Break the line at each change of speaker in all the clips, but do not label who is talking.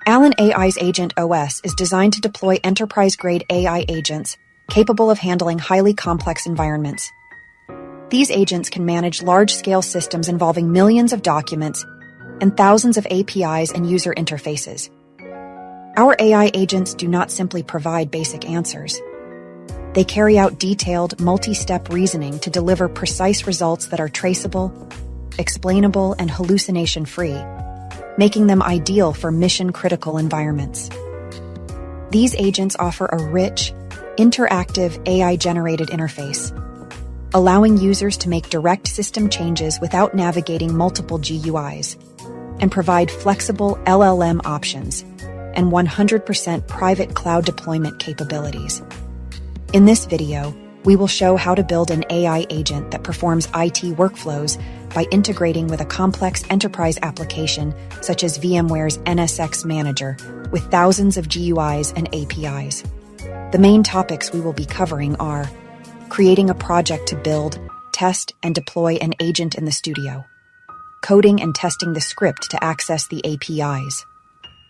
Allen AI's Agent OS is designed to deploy enterprise-grade AI agents capable of handling highly complex environments. These agents can manage large-scale systems involving millions of documents and thousands of APIs and user interfaces. Our AI agents do not simply provide basic answers. They carry out detailed, multi-step reasoning to deliver precise results that are traceable, explainable, and hallucination-free, making them ideal for mission-critical environments. These agents offer a rich, interactive AI-generated interface, allowing users to make direct system changes without navigating multiple GUIs, and provide flexible LLM options and 100% private cloud deployment capabilities. In this video, we will show how to build an AI agent that performs IT workflows by integrating with a complex enterprise application such as VMware's NSX Manager with thousands of GUIs and APIs. The main topics we will be covering are creating a project to build, test, and deploy an agent in the studio, coding and testing the script to access the APIs,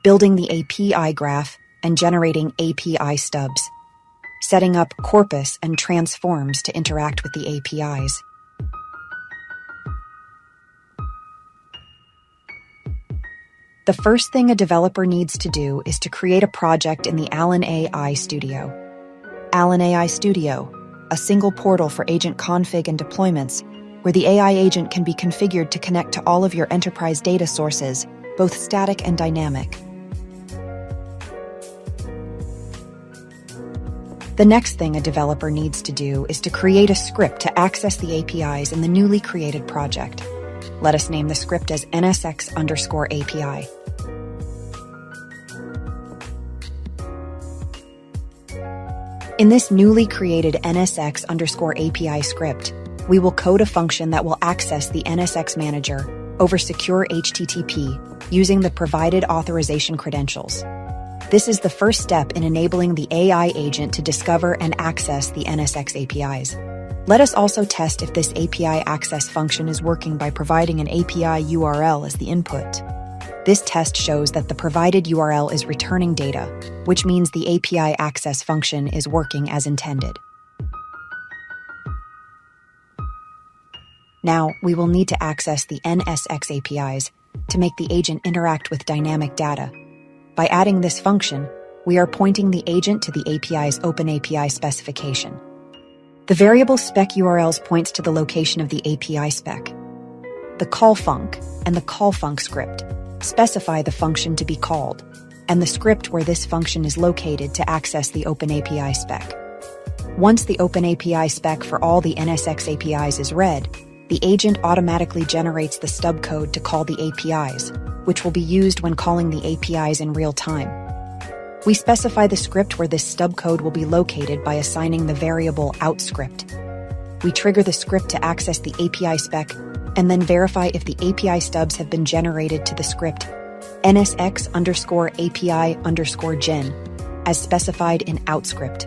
building the API graph and generating API stubs, setting up corpus and transforms to interact with the APIs. The first thing a developer needs to do is to create a project in the Allen AI Studio. Allen AI Studio, a single portal for agent config and deployments, where the AI agent can be configured to connect to all of your enterprise data sources, both static and dynamic. The next thing a developer needs to do is to create a script to access the APIs in the newly created project. Let us name the script as NSX_API. In this newly created NSX_API script, we will code a function that will access the NSX Manager over secure HTTP using the provided authorization credentials. This is the first step in enabling the AI agent to discover and access the NSX APIs. Let us also test if this API access function is working by providing an API URL as the input. This test shows that the provided URL is returning data, which means the API access function is working as intended. Now, we will need to access the NSX APIs to make the agent interact with dynamic data. By adding this function, we are pointing the agent to the API's OpenAPI specification. The variable spec URLs points to the location of the API spec. The callfunc and the callfunc script specify the function to be called, and the script where this function is located to access the OpenAPI spec. Once the OpenAPI spec for all the NSX APIs is read, the agent automatically generates the stub code to call the APIs, which will be used when calling the APIs in real time. We specify the script where this stub code will be located by assigning the variable outScript. We trigger the script to access the API spec and then verify if the API stubs have been generated to the script NSX_API_gen as specified in outScript.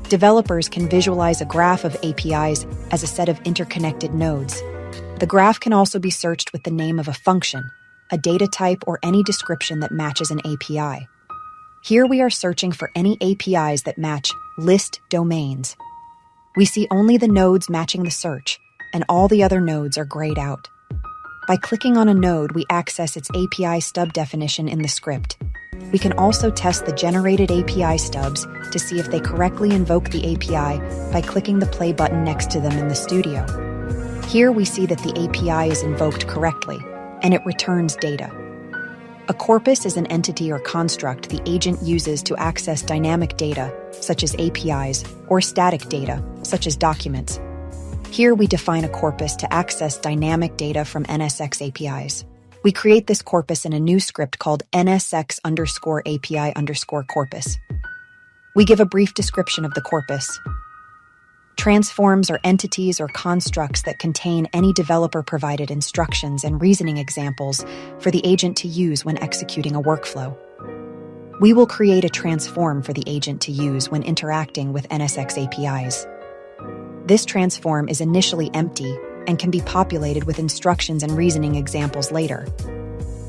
Developers can visualize a graph of APIs as a set of interconnected nodes. The graph can also be searched with the name of a function, a data type, or any description that matches an API. Here we are searching for any APIs that match list domains. We see only the nodes matching the search, and all the other nodes are grayed out. By clicking on a node, we access its API stub definition in the script. We can also test the generated API stubs to see if they correctly invoke the API by clicking the play button next to them in the studio. Here we see that the API is invoked correctly, and it returns data. A corpus is an entity or construct the agent uses to access dynamic data, such as APIs, or static data, such as documents. Here we define a corpus to access dynamic data from NSX APIs. We create this corpus in a new script called NSX_API_corpus. We give a brief description of the corpus. Transforms are entities or constructs that contain any developer-provided instructions and reasoning examples for the agent to use when executing a workflow. We will create a transform for the agent to use when interacting with NSX APIs. This transform is initially empty and can be populated with instructions and reasoning examples later.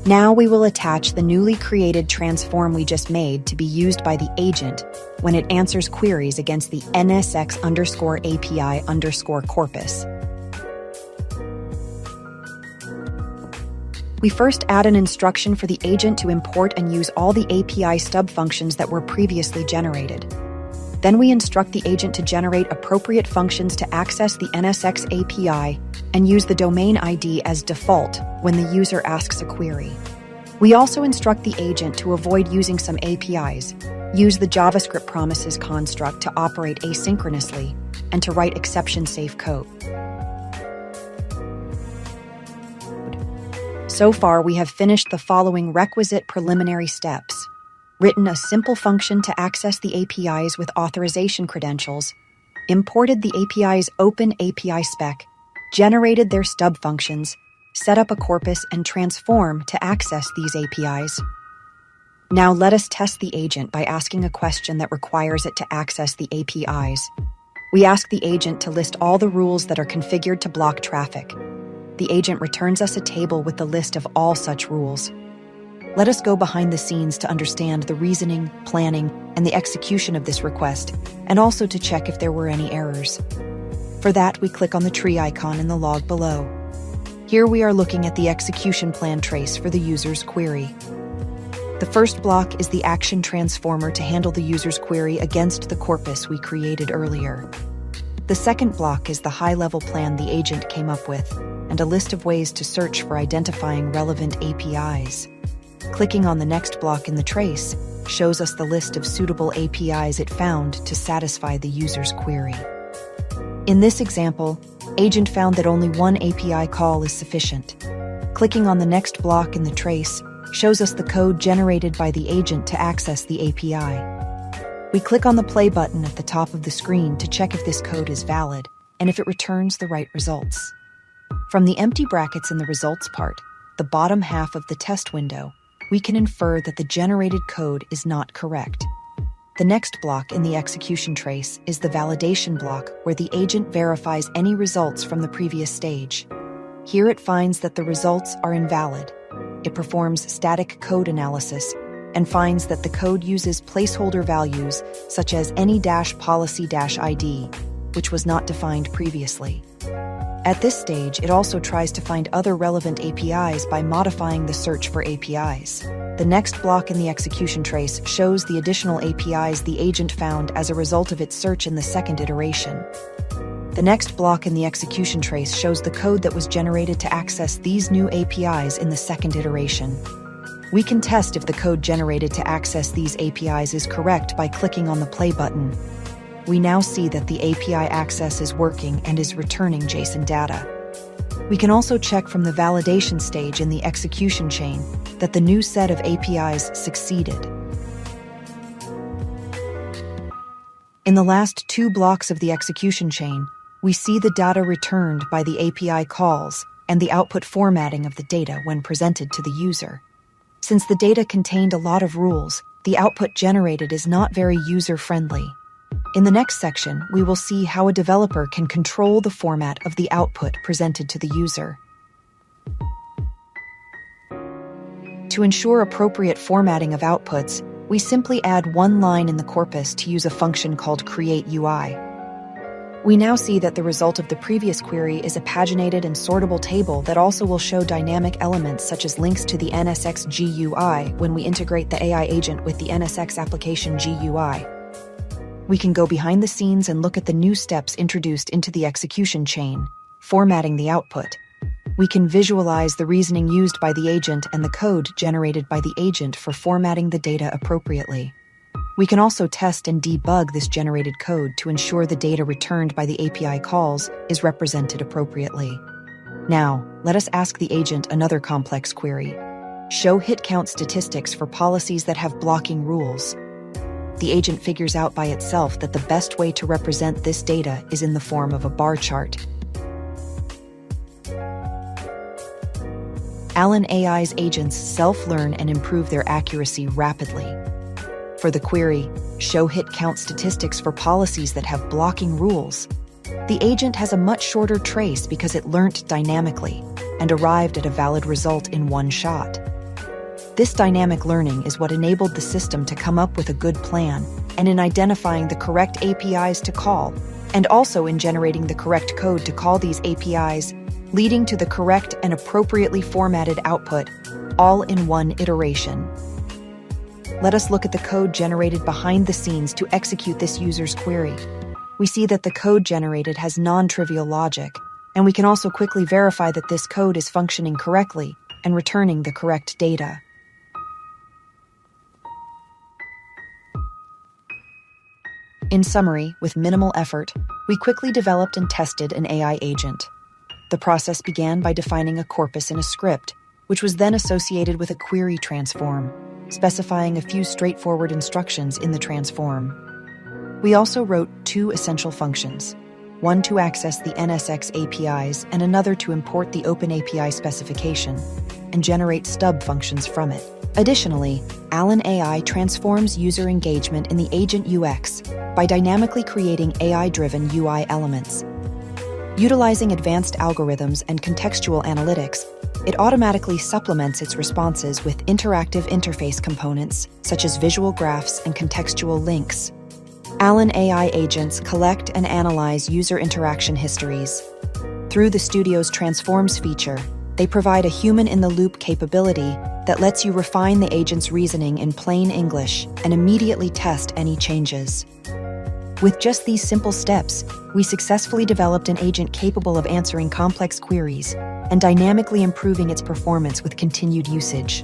Now we will attach the newly created transform we just made to be used by the agent when it answers queries against the NSX_API_corpus. We first add an instruction for the agent to import and use all the API stub functions that were previously generated. Then we instruct the agent to generate appropriate functions to access the NSX API and use the domain ID as default when the user asks a query. We also instruct the agent to avoid using some APIs, use the JavaScript promises construct to operate asynchronously, and to write exception-safe code. So far, we have finished the following requisite preliminary steps: written a simple function to access the APIs with authorization credentials, imported the API's open API spec, generated their stub functions, set up a corpus, and transform to access these APIs. Now let us test the agent by asking a question that requires it to access the APIs. We ask the agent to list all the rules that are configured to block traffic. The agent returns us a table with the list of all such rules. Let us go behind the scenes to understand the reasoning, planning, and the execution of this request, and also to check if there were any errors. For that, we click on the tree icon in the log below. Here we are looking at the execution plan trace for the user's query. The first block is the action transformer to handle the user's query against the corpus we created earlier. The second block is the high-level plan the agent came up with, and a list of ways to search for identifying relevant APIs. Clicking on the next block in the trace shows us the list of suitable APIs it found to satisfy the user's query. In this example, agent found that only one API call is sufficient. Clicking on the next block in the trace shows us the code generated by the agent to access the API. We click on the play button at the top of the screen to check if this code is valid and if it returns the right results. From the empty brackets in the results part, the bottom half of the test window, we can infer that the generated code is not correct. The next block in the execution trace is the validation block, where the agent verifies any results from the previous stage. Here it finds that the results are invalid. It performs static code analysis and finds that the code uses placeholder values such as any-policy-ID, which was not defined previously. At this stage, it also tries to find other relevant APIs by modifying the search for APIs. The next block in the execution trace shows the additional APIs the agent found as a result of its search in the second iteration. The next block in the execution trace shows the code that was generated to access these new APIs in the second iteration. We can test if the code generated to access these APIs is correct by clicking on the play button. We now see that the API access is working and is returning JSON data. We can also check from the validation stage in the execution chain that the new set of APIs succeeded. In the last two blocks of the execution chain, we see the data returned by the API calls and the output formatting of the data when presented to the user. Since the data contained a lot of rules, the output generated is not very user-friendly. In the next section, we will see how a developer can control the format of the output presented to the user. To ensure appropriate formatting of outputs, we simply add one line in the corpus to use a function called createUI. We now see that the result of the previous query is a paginated and sortable table that also will show dynamic elements such as links to the NSX GUI when we integrate the AI agent with the NSX application GUI. We can go behind the scenes and look at the new steps introduced into the execution chain, formatting the output. We can visualize the reasoning used by the agent and the code generated by the agent for formatting the data appropriately. We can also test and debug this generated code to ensure the data returned by the API calls is represented appropriately. Now, let us ask the agent another complex query. Show hit count statistics for policies that have blocking rules. The agent figures out by itself that the best way to represent this data is in the form of a bar chart. Alan AI's agents self-learn and improve their accuracy rapidly. For the query, show hit count statistics for policies that have blocking rules, The agent has a much shorter trace because it learnt dynamically and arrived at a valid result in one shot. This dynamic learning is what enabled the system to come up with a good plan and in identifying the correct APIs to call, and also in generating the correct code to call these APIs, leading to the correct and appropriately formatted output, all in one iteration. Let us look at the code generated behind the scenes to execute this user's query. We see that the code generated has non-trivial logic, and we can also quickly verify that this code is functioning correctly and returning the correct data. In summary, with minimal effort, we quickly developed and tested an AI agent. The process began by defining a corpus in a script, which was then associated with a query transform, specifying a few straightforward instructions in the transform. We also wrote two essential functions, one to access the NSX APIs and another to import the OpenAPI specification and generate stub functions from it. Additionally, Alan AI transforms user engagement in the agent UX by dynamically creating AI-driven UI elements. Utilizing advanced algorithms and contextual analytics, it automatically supplements its responses with interactive interface components such as visual graphs and contextual links. Alan AI agents collect and analyze user interaction histories. Through the Studio's Transforms feature, they provide a human-in-the-loop capability that lets you refine the agent's reasoning in plain English and immediately test any changes. With just these simple steps, we successfully developed an agent capable of answering complex queries and dynamically improving its performance with continued usage.